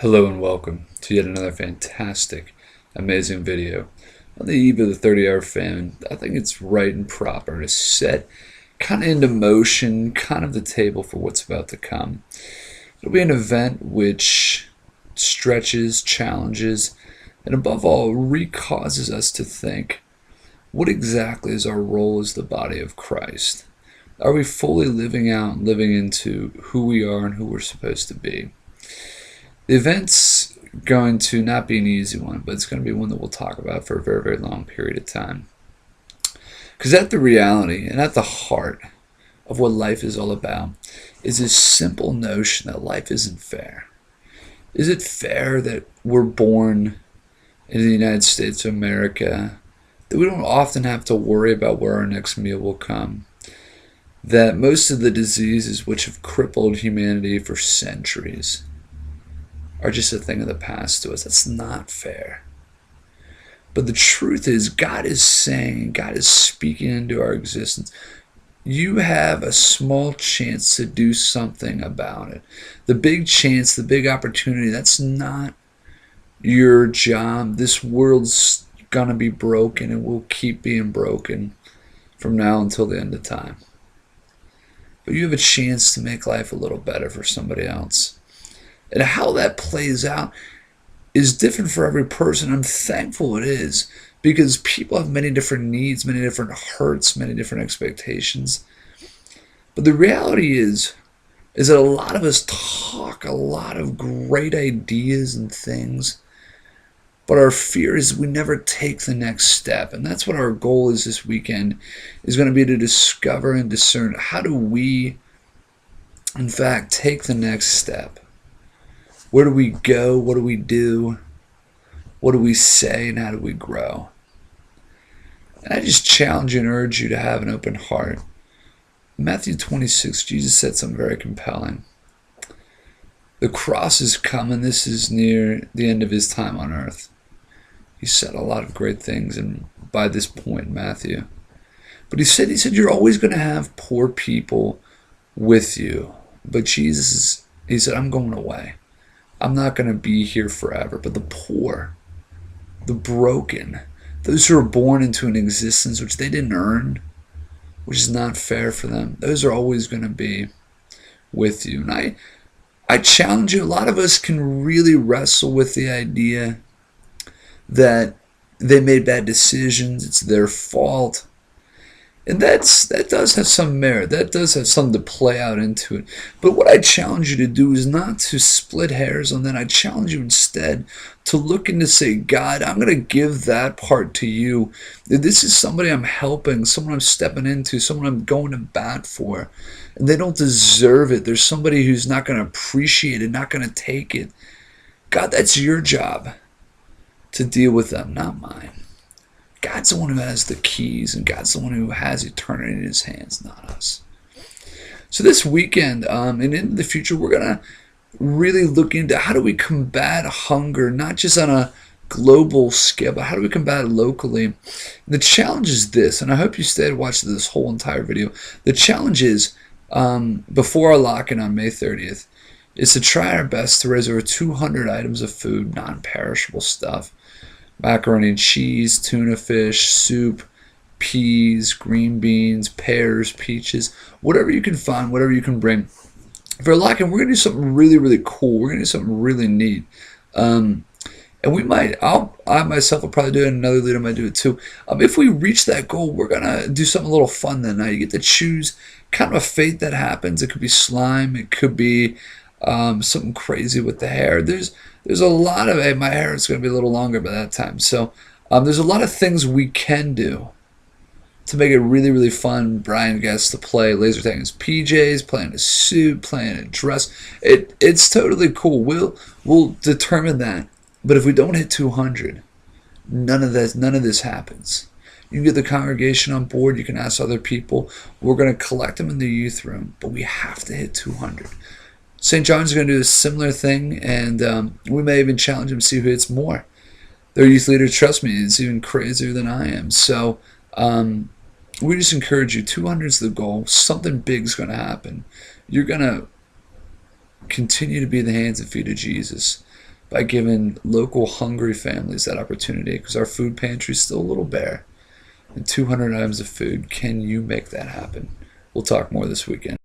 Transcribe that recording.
Hello and welcome to yet another fantastic, amazing video. On the eve of the 30-hour famine, I think it's right and proper to set kind of into motion, kind of the table for what's about to come. It'll be an event which stretches, challenges, and above all, recauses us to think, what exactly is our role as the body of Christ? Are we fully living out and living into who we are and who we're supposed to be? The event's going to not be an easy one, but it's going to be one that we'll talk about for a very, very long period of time. Because at the reality and at the heart of what life is all about is this simple notion that life isn't fair. Is it fair that we're born in the United States of America, that we don't often have to worry about where our next meal will come, that most of the diseases which have crippled humanity for centuries are just a thing of the past to us? That's not fair. But the truth is, God is saying, God is speaking into our existence. You have a small chance to do something about it. The big chance, the big opportunity, that's not your job. This world's going to be broken and will keep being broken from now until the end of time. But you have a chance to make life a little better for somebody else. And how that plays out is different for every person. I'm thankful it is, because people have many different needs, many different hurts, many different expectations. But the reality is that a lot of us talk a lot of great ideas and things, but our fear is we never take the next step. And that's what our goal is this weekend, is going to be to discover and discern, how do we, in fact, take the next step? Where do we go? What do we do? What do we say? And how do we grow? And I just challenge you and urge you to have an open heart. In Matthew 26, Jesus said something very compelling. The cross is coming. This is near the end of his time on earth. He said a lot of great things, and by this point, Matthew. But he said, you're always going to have poor people with you. But he said, I'm going away. I'm not going to be here forever. But the poor, the broken, those who are born into an existence which they didn't earn, which is not fair for them, those are always going to be with you. And I challenge you, a lot of us can really wrestle with the idea that they made bad decisions, it's their fault. And that does have some merit. That does have something to play out into it. But what I challenge you to do is not to split hairs on that. I challenge you instead to look and to say, God, I'm going to give that part to you. This is somebody I'm helping, someone I'm stepping into, someone I'm going to bat for. And they don't deserve it. There's somebody who's not going to appreciate it, not going to take it. God, that's your job to deal with them, not mine. God's the one who has the keys, and God's the one who has eternity in his hands, not us. So this weekend and into the future, we're going to really look into how do we combat hunger, not just on a global scale, but how do we combat it locally. The challenge is this, and I hope you stay to watch this whole entire video. The challenge is, before our lock-in on May 30th, is to try our best to raise over 200 items of food, non-perishable stuff. Macaroni and cheese, tuna fish, soup, peas, green beans, pears, peaches, whatever you can find, whatever you can bring. For a lock-in, we're going to do something really, really cool. We're going to do something really neat. And we might, I myself will probably do it, and another leader might do it too. If we reach that goal, we're going to do something a little fun that night. You get to choose kind of a fate that happens. It could be slime. It could be something crazy with the hair. There's a lot of, hey, my hair is going to be a little longer by that time. So there's a lot of things we can do to make it really, really fun. Brian gets to play laser tag in his PJs, play in a suit, play in a dress. It's totally cool. We'll determine that. But if we don't hit 200, none of this happens. You can get the congregation on board. You can ask other people. We're going to collect them in the youth room, but we have to hit 200. St. John's going to do a similar thing, and we may even challenge them to see who hits more. Their youth leader, trust me, is even crazier than I am. So we just encourage you, 200 is the goal. Something big is going to happen. You're going to continue to be the hands and feet of Jesus. by giving local hungry families that opportunity, because our food pantry is still a little bare. And 200 items of food, can you make that happen? We'll talk more this weekend.